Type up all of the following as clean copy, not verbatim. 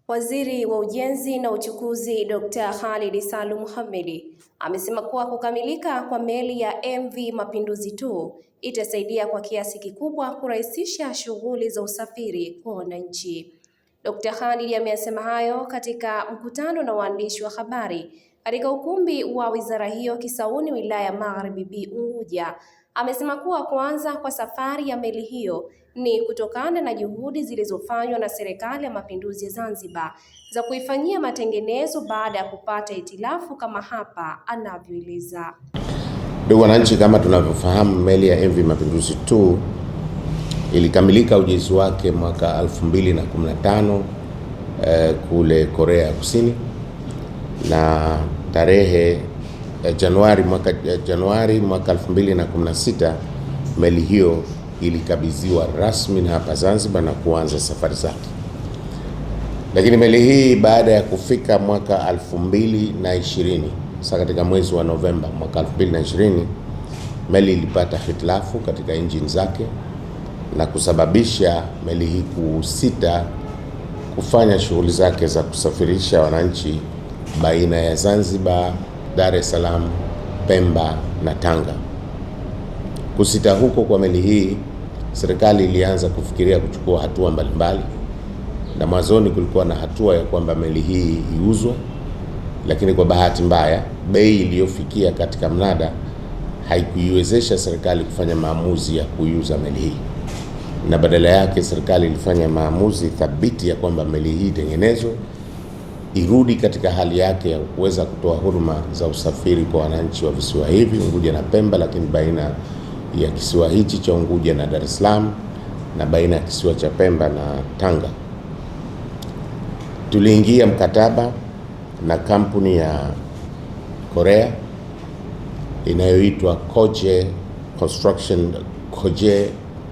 Waziri wa Ujenzi na Uchukuzi Dr. Khalid Salum Mohamed amesema kuwa kukamilika kwa meli ya MV Mapinduzi II itasaidia kwa kiasi kikubwa kurahisisha shughuli za usafiri kwa wananchi. Dr. Khalid amesema hayo katika mkutano na waandishi wa habari katika ukumbi wa wizara hiyo Kisauni, wilaya ya Magharibi B Unguja. Amesema kuwa kuanza kwa safari ya meli hiyo ni kutokana na juhudi zilizofanywa na Serikali ya Mapinduzi ya Zanzibar za kuifanyia matengenezo baada ya kupata hitilafu kama hapa anavyoeleza. Ndugu wananchi, kama tunavyofahamu, meli ya MV Mapinduzi II ilikamilika ujenzi wake mwaka 2015 kule Korea Kusini, na tarehe Januari mwaka 2016 meli hiyo ilikabidhiwa rasmi hapa Zanzibar na kuanza safari zake. Lakini meli hii baada ya kufika mwaka 2020, sasa katika mwezi wa Novemba mwaka 2020, meli ilipata hitilafu katika injini zake na kusababisha meli hii kusita kufanya shughuli zake za kusafirisha wananchi baina ya Zanzibar, Dar es Salaam, Pemba na Tanga. Kusita huko kwa meli hii, serikali ilianza kufikiria kuchukua hatua mbalimbali, na mwanzoni kulikuwa na hatua ya kwamba meli hii iuzwe, lakini kwa bahati mbaya bei iliyofikia katika mnada haikuiwezesha serikali kufanya maamuzi ya kuiuza meli hii, na badala yake serikali ilifanya maamuzi thabiti ya kwamba meli hii itengenezwe, irudi katika hali yake ya kuweza kutoa huduma za usafiri kwa wananchi wa visiwa hivi Unguja na Pemba, lakini baina ya kisiwa hichi cha Unguja na Dar es Salaam na baina ya kisiwa cha Pemba na Tanga. Tuliingia mkataba na kampuni ya Korea inayoitwa Koje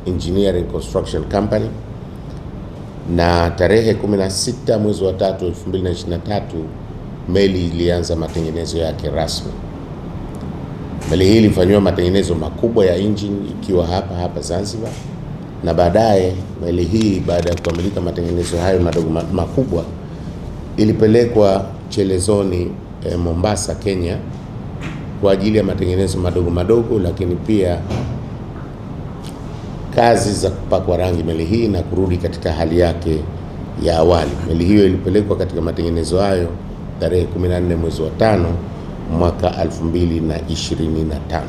Engineering Construction Company, na tarehe 16 mwezi wa 3 2023 meli ilianza matengenezo yake rasmi. Meli hii ilifanywa matengenezo makubwa ya engine ikiwa hapa Zanzibar, na baadaye meli hii baada ya kukamilika matengenezo hayo makubwa ilipelekwa Chelezoni Mombasa, Kenya kwa ajili ya matengenezo madogo, lakini pia kazi za kupakwa rangi meli hii na kurudi katika hali yake ya awali. Meli hiyo ilipelekwa katika matengenezo hayo tarehe 14 mwezi wa 5 mwaka 2025.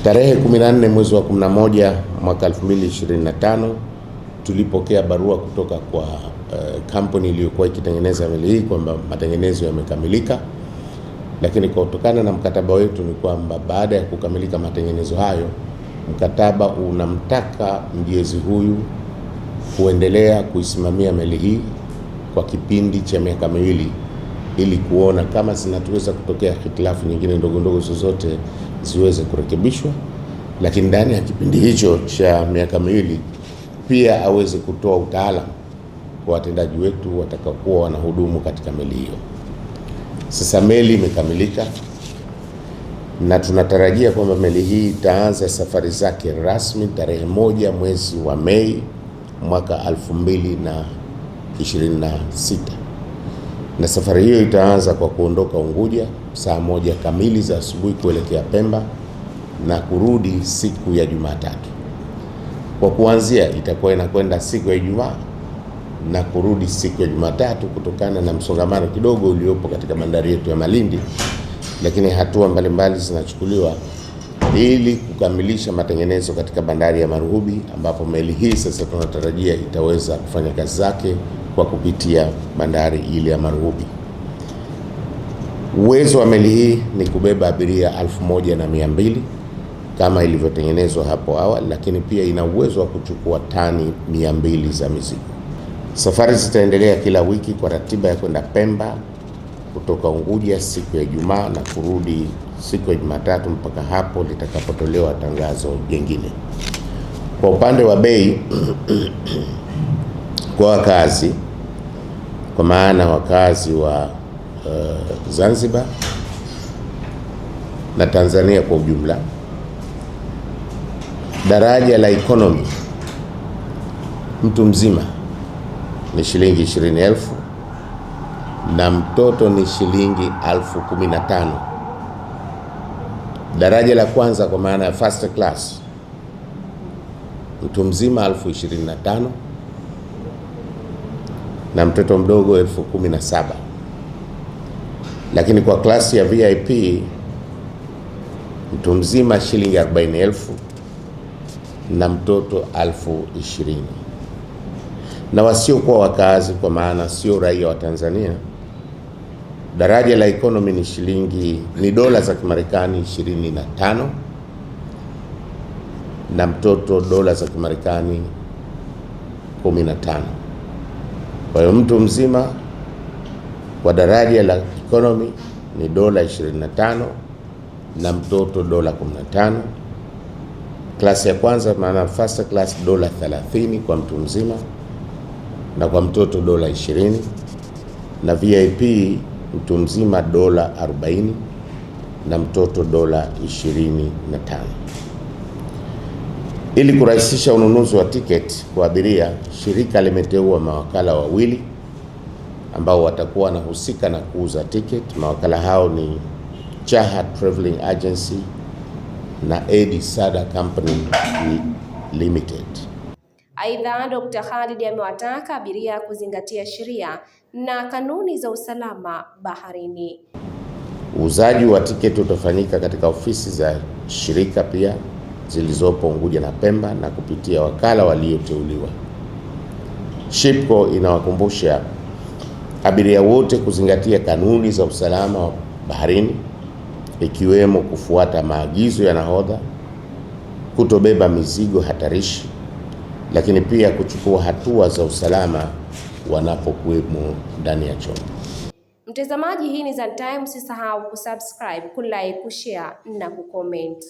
Tarehe 14 mwezi wa 11 mwaka 2025 tulipokea barua kutoka kwa kampuni iliyokuwa ikitengeneza meli hii kwamba matengenezo yamekamilika, lakini kutokana na mkataba wetu ni kwamba baada ya kukamilika matengenezo hayo, mkataba unamtaka mjezi huyu kuendelea kuisimamia meli hii kwa kipindi cha miaka 2 ili kuona kama zinatuweza kutokea hitilafu nyingine ndogo zozote ziweze kurekebishwa, lakini ndani ya kipindi hicho cha miaka 2 pia aweze kutoa utaalamu kwa watendaji wetu watakaokuwa wanahudumu katika meli hiyo. Sasa meli imekamilika na tunatarajia kwamba meli hii itaanza safari zake rasmi tarehe 1 mwezi wa Mei mwaka 2026, na safari hiyo itaanza kwa kuondoka Unguja saa 1 kamili za asubuhi kuelekea Pemba na kurudi siku ya Jumatatu. Kwa kuanzia itakuwa inakwenda siku ya Ijumaa na kurudi siku ya Jumatatu kutokana na msongamano kidogo uliopo katika bandari yetu ya Malindi, lakini hatua mbalimbali zinachukuliwa ili kukamilisha matengenezo katika bandari ya Maruhubi, ambapo meli hii sasa tunatarajia itaweza kufanya kazi zake kwa kupitia bandari ile ya Maruhubi. Uwezo wa meli hii ni kubeba abiria 1200 kama ilivyotengenezwa hapo awali, lakini pia ina uwezo wa kuchukua tani 200 za mizigo. Safari zitaendelea kila wiki kwa ratiba ya kwenda Pemba kutoka Unguja siku ya Ijumaa na kurudi siku ya Jumatatu mpaka hapo litakapotolewa tangazo jingine. Kwa upande wa bei kwa wakazi, kwa maana wakazi wa Zanzibar na Tanzania kwa ujumla, daraja la economy mtu mzima ni shilingi 20,000 na mtoto ni shilingi 15,000. Daraja la kwanza kwa maana ya first class mtu mzima 25,000 na mtoto mdogo 17,000. Lakini kwa klasi ya VIP mtu mzima shilingi 40,000 na mtoto 20,000. Na wasiokuwa wakazi kwa maana sio raia wa Tanzania, daraja la economy ni dola za Kimarekani 25 na mtoto dola za Kimarekani 15. Kwa hiyo mtu mzima kwa daraja la economy ni dola 25 na mtoto dola 15. Klasi ya kwanza maana first class dola 30 kwa mtu mzima na kwa mtoto dola 20, na VIP mtu mzima dola 40 na mtoto dola 25. Ili kurahisisha ununuzi wa tiketi kwa abiria, shirika limeteua mawakala wawili ambao watakuwa wanahusika na kuuza tiketi. Mawakala hao ni Chaha Traveling Agency na Edi Sada Company Limited. Aidha, Dr. Khalid amewataka abiria kuzingatia sheria na kanuni za usalama baharini. Uuzaji wa tiketi utafanyika katika ofisi za shirika pia zilizopo Unguja na Pemba na kupitia wakala walioteuliwa. Shipco inawakumbusha abiria wote kuzingatia kanuni za usalama wa baharini, ikiwemo kufuata maagizo ya nahodha, kutobeba mizigo hatarishi, lakini pia kuchukua hatua za usalama wanapokuwemo ndani ya chombo. Mtazamaji, hii ni Zantime, usisahau kusubscribe, kulike, kushare na kucomment.